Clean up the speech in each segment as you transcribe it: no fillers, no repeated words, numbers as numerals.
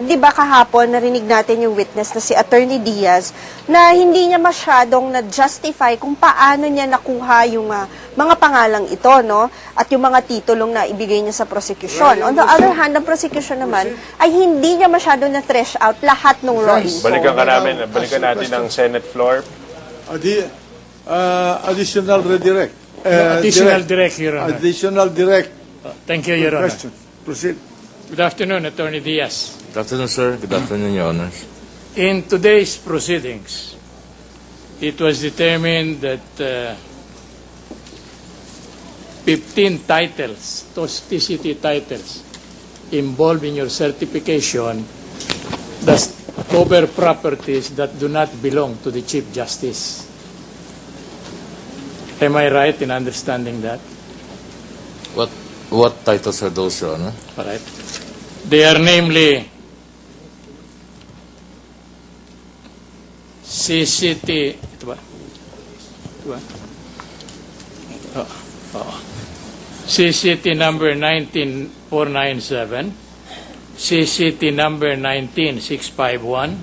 di ba kahapon narinig natin yung witness na si Attorney Diaz na hindi niya masyadong na-justify kung paano niya nakuha yung mga pangalang ito, no? At yung mga titulong na ibigay niya sa prosecution. On the other hand, ang prosecution naman ay hindi niya masyadong na-thresh out lahat ng raw info. Balikan natin ang Senate floor. Additional redirect. Additional direct, Your Honor. Additional direct. Thank you, Your Honor. Question. Proceed. Good afternoon, Attorney Diaz. Good afternoon, sir. Good afternoon, Your Honors. In today's proceedings, it was determined that 15 titles, those TCT titles, involved in your certification that cover properties that do not belong to the Chief Justice. Am I right in understanding that? What titles are those, Your Honor? All right. They are namely CCT, ito ba? CCT number 19497, CCT number 19651,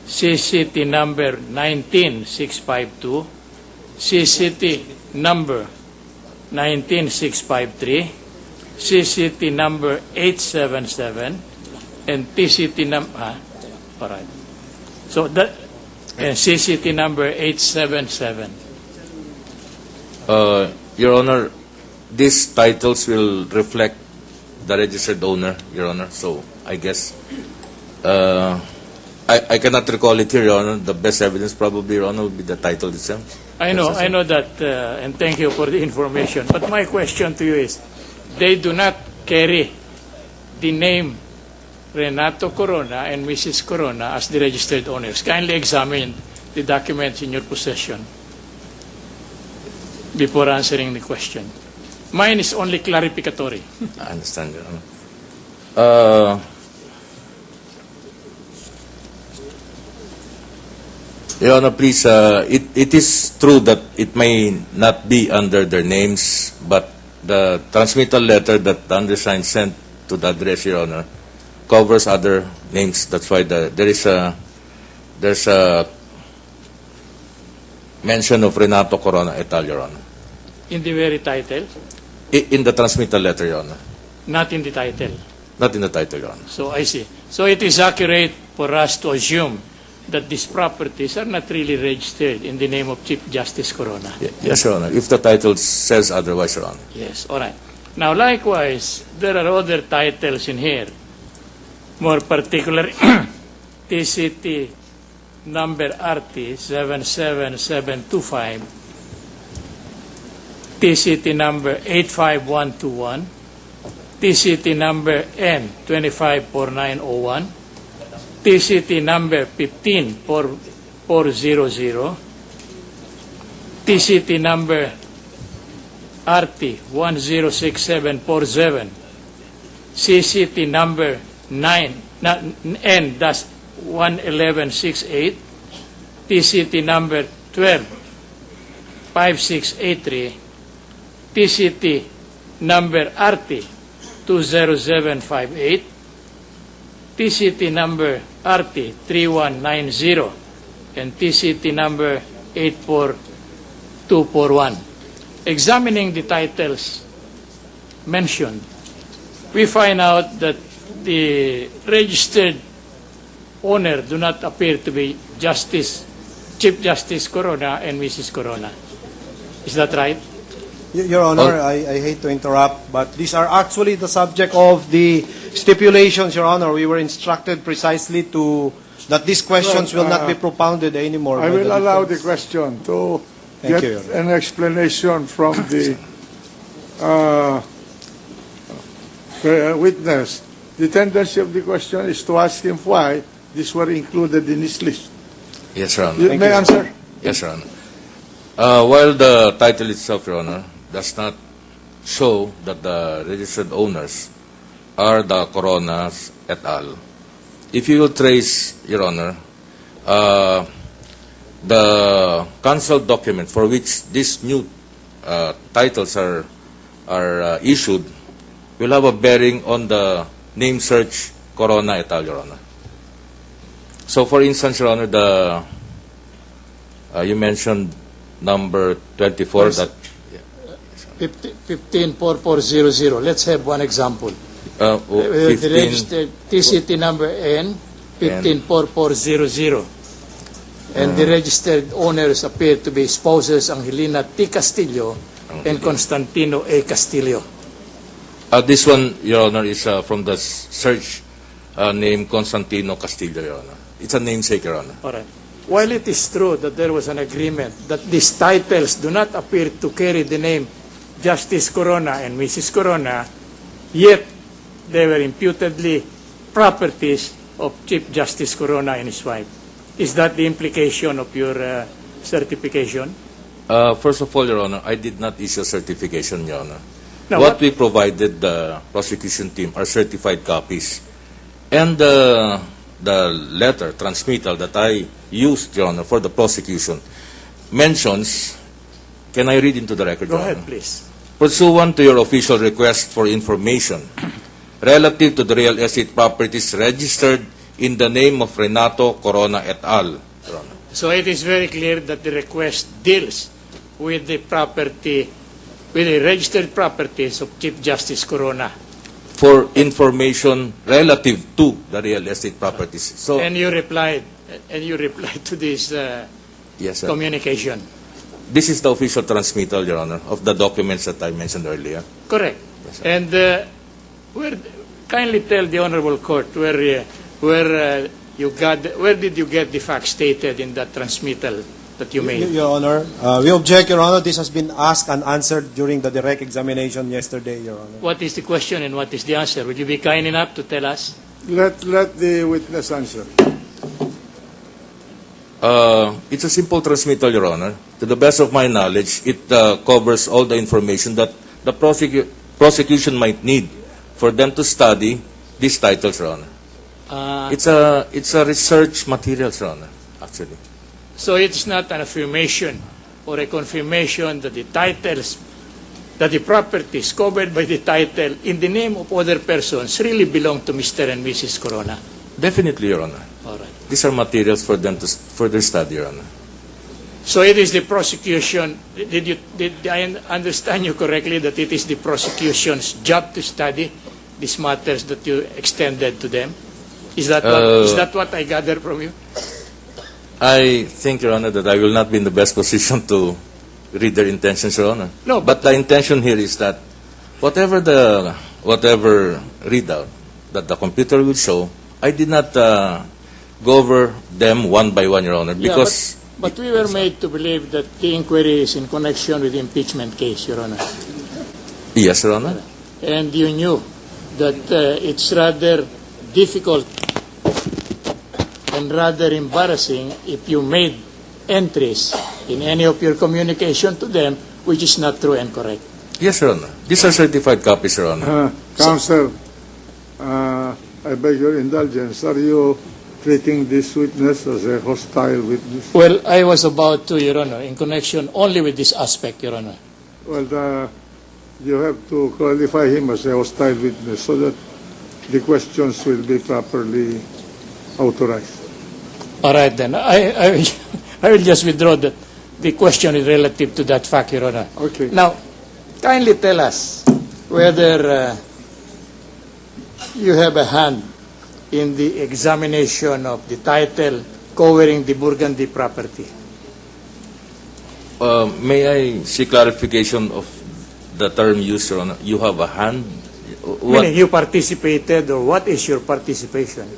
CCT number 19652, CCT number 19653, CCT number 877, and TCT number, all right. So that, and CCT number 877. Your Honor, these titles will reflect the registered owner, Your Honor. So I guess I cannot recall it here, Your Honor. The best evidence probably, Your Honor, would be the title itself. I know that, and thank you for the information. But my question to you is, they do not carry the name Renato Corona and Mrs. Corona as the registered owners. Kindly examine the documents in your possession before answering the question. Mine is only clarificatory. I understand, Your Honor. Your Honor, please, it is true that it may not be under their names, but the transmittal letter that the undersigned sent to the address, Your Honor, covers other names. That's why there's a mention of Renato Corona et al., Your Honor. In the very title? In the transmittal letter, Your Honor. Not in the title? Not in the title, Your Honor. So I see. So it is accurate for us to assume that these properties are not really registered in the name of Chief Justice Corona. Yes, Your Honor. If the title says otherwise, Your Honor. Yes, all right. Now, likewise, there are other titles in here. More particularly, TCT number RT 77725, TCT number 85121, TCT number N 254901, TCT number 15400, TCT number RT 106747, CCT number N-1168, TCT number 125683, TCT number RT 20758, TCT number RT 3190, and TCT number 84241. Examining the titles mentioned, we find out that the registered owner do not appear to be Chief Justice Corona and Mrs. Corona. Is that right? Your Honor, I hate to interrupt, but these are actually the subject of the stipulations, Your Honor. We were instructed precisely that these questions will not be propounded anymore. I will allow the question to get an explanation from the witness. The tendency of the question is to ask him why these were included in his list. Yes, Your Honor. You may answer. Yes, Your Honor. While the title itself, Your Honor, does not show that the registered owners are the Coronas et al., if you will trace, Your Honor, the council document for which these new titles are issued will have a bearing on the name search Corona et al., Your Honor. So, for instance, Your Honor, you mentioned number 24, Yes. that 154400. Let's have one example. The 15, registered TCT number N 154400. And the registered owners appear to be spouses Angelina T. Castillo and Constantino A. Castillo. this one, Your Honor, is from the search name Constantino Castillo, Your Honor. It's a namesake, Your Honor. All right. While it is true that there was an agreement that these titles do not appear to carry the name Justice Corona and Mrs. Corona, yet they were imputedly properties of Chief Justice Corona and his wife. Is that the implication of your certification? First of all, Your Honor, I did not issue certification, Your Honor. Now, What we provided the prosecution team are certified copies. And the letter, transmittal, that I used, Your Honor, for the prosecution mentions, can I read into the record, Go Your ahead, Honor? please. Pursuant to your official request for information relative to the real estate properties registered in the name of Renato Corona et al. Your Honor. So it is very clear that the request deals with the property, with the registered properties of Chief Justice Corona. For information relative to the real estate properties. So, And you replied to this yes, sir. communication. This is the official transmittal, Your Honor, of the documents that I mentioned earlier. Correct. Yes, sir. And kindly tell the Honorable Court where did you get the facts stated in that transmittal that you made? Your Honor, we object, Your Honor. This has been asked and answered during the direct examination yesterday, Your Honor. What is the question and what is the answer? Would you be kind enough to tell us? Let the witness answer. It's a simple transmittal, Your Honor. To the best of my knowledge, it covers all the information that the prosecution might need for them to study these titles, Your Honor. It's a research material, Your Honor, actually. So it's not an affirmation or a confirmation that the titles, that the properties covered by the title in the name of other persons really belong to Mr. and Mrs. Corona. Definitely, Your Honor. All right. These are materials for them to further study, Your Honor. So it is the prosecution. Did I understand you correctly that it is the prosecution's job to study these matters that you extended to them? Is that what I gather from you? I think, Your Honor, that I will not be in the best position to read their intentions, Your Honor. No, but the intention here is that whatever readout that the computer will show, I did not go over them one by one, Your Honor, because... But we were made to believe that the inquiry is in connection with the impeachment case, Your Honor. Yes, Your Honor. And you knew that it's rather difficult and rather embarrassing if you made entries in any of your communication to them which is not true and correct. Yes, Your Honor. These are certified copies, Your Honor. Counsel, I beg your indulgence. Are you treating this witness as a hostile witness? Well, I was about to, Your Honor, in connection only with this aspect, Your Honor. Well, you have to qualify him as a hostile witness so that the questions will be properly authorized. All right, then. I will just withdraw that. The question is relative to that fact, Your Honor. Okay. Now, kindly tell us whether you have a hand in the examination of the title covering the Burgundy property. May I see clarification of the term used, Your Honor? You have a hand? Meaning you participated, or what is your participation?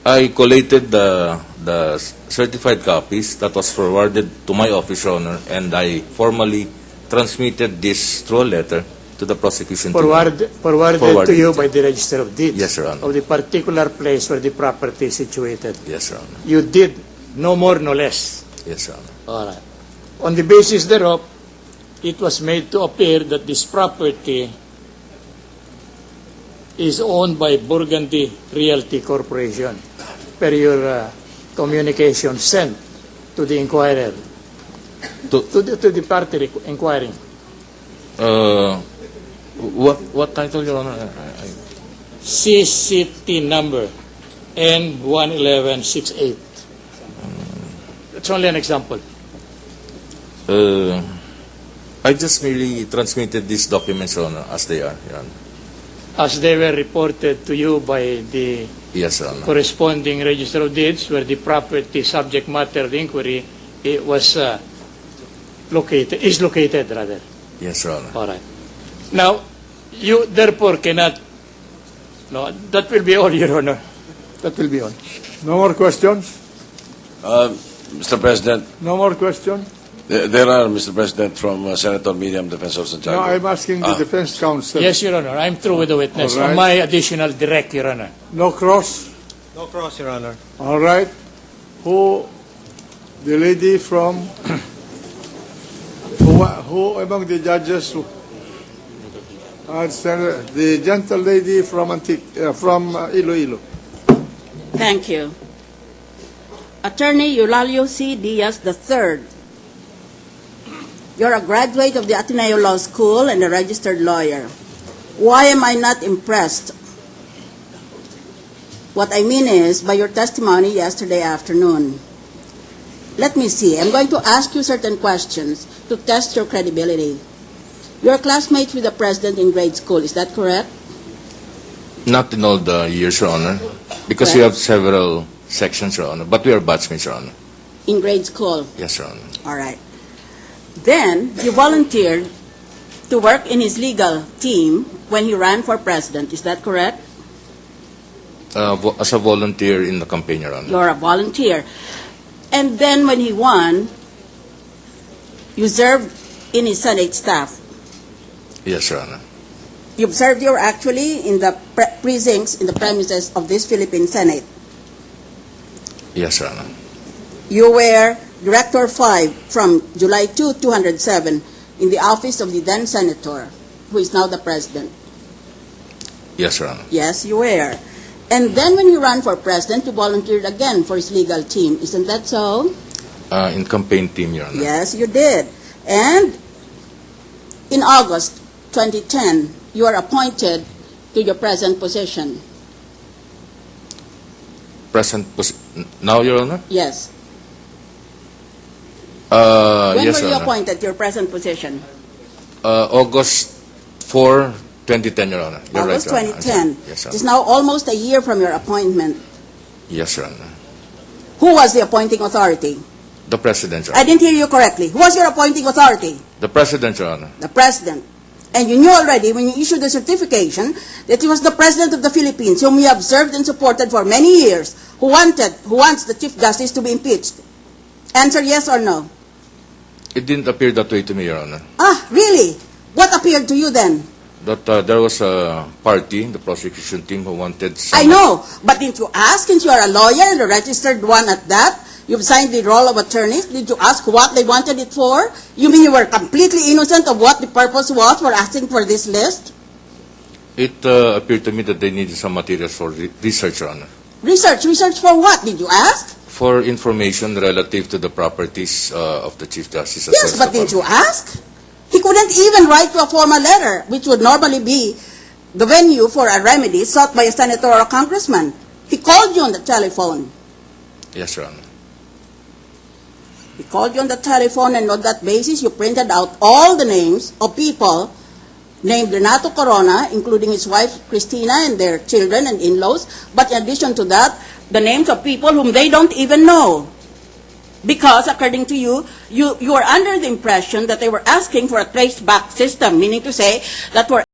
I collated the certified copies that was forwarded to my office, Your Honor, and I formally transmitted this through a letter to the prosecution team. Forwarded to you by the Register of Deeds. Yes, Your Honor. Of the particular place where the property is situated. Yes, Your Honor. You did no more, no less. Yes, Your Honor. All right. On the basis thereof, it was made to appear that this property is owned by Burgundy Realty Corporation, per your communication sent to the inquirer, to the party inquiring. What title, Your Honor? CCT number and 11168. That's only an example. I just merely transmitted these documents, Your Honor, as they are, Your Honor. As they were reported to you by the Yes, Your Honor. corresponding register of deeds, where the property subject matter of the inquiry is located rather. Yes, Your Honor. All right. Now, you therefore cannot. No, that will be all, Your Honor. That will be all. No more questions? Mr. President, No more questions? there are, Mr. President, from Senator Miriam, Defensor No, Santiago. I'm asking the defense counsel. Yes, Your Honor. I'm through with the witness. All right. On my additional direct, Your Honor. No cross? No cross, Your Honor. All right. Who, the lady from, who among the judges, the gentle lady from Iloilo. Thank you. Attorney Eulalio C. Diaz III. You're a graduate of the Ateneo Law School and a registered lawyer. Why am I not impressed? What I mean is, by your testimony yesterday afternoon. Let me see. I'm going to ask you certain questions to test your credibility. You're classmates with the president in grade school, is that correct? Not in all the years, Your Honor, because we have several sections, Your Honor, but we are batchmates, Your Honor. In grade school? Yes, Your Honor. All right. Then, you volunteered to work in his legal team when he ran for president. Is that correct? As a volunteer in the campaign, Your Honor. You're a volunteer. And then when he won, you served in his Senate staff. Yes, Your Honor. You served here actually in the precincts, in the premises of this Philippine Senate. Yes, Your Honor. You were Director 5 from July 2, 2007 in the office of the then Senator, who is now the President. Yes, Your Honor. Yes, you were. And then when he ran for President, you volunteered again for his legal team. Isn't that so? In campaign team, Your Honor. Yes, you did. And in August 2010, you are appointed to your present position. Now, Your Honor? Yes. When Yes, were Your you Honor. appointed to your present position? August 4, 2010, Your Honor. You're August right, Your Honor. 2010. Yes, Your It is Honor. now almost a year from your appointment. Yes, Your Honor. Who was the appointing authority? The President, Your I Honor. didn't hear you correctly. Who was your appointing authority? The President, Your Honor. The President. And you knew already when you issued the certification that he was the President of the Philippines, whom you have served and supported for many years, who wants the Chief Justice to be impeached. Answer yes or no. It didn't appear that way to me, Your Honor. Ah, really? What appeared to you then? That there was a party, the prosecution team, who wanted I know, but didn't you ask, since you are a lawyer and a registered one at that, you've signed the roll of attorneys, did you ask what they wanted it for? You mean you were completely innocent of what the purpose was for asking for this list? It appeared to me that they needed some materials for research, Your Honor. Research for what? Did you ask? For information relative to the properties of the Chief Justice. as Yes, well as but the didn't you public. ask? He couldn't even write you a formal letter, which would normally be the venue for a remedy sought by a senator or a congressman. He called you on the telephone. Yes, Your Honor. He called you on the telephone, and on that basis, you printed out all the names of people named Renato Corona, including his wife Christina and their children and in-laws, but in addition to that, the names of people whom they don't even know. Because, according to you, you are under the impression that they were asking for a trace-back system, meaning to say that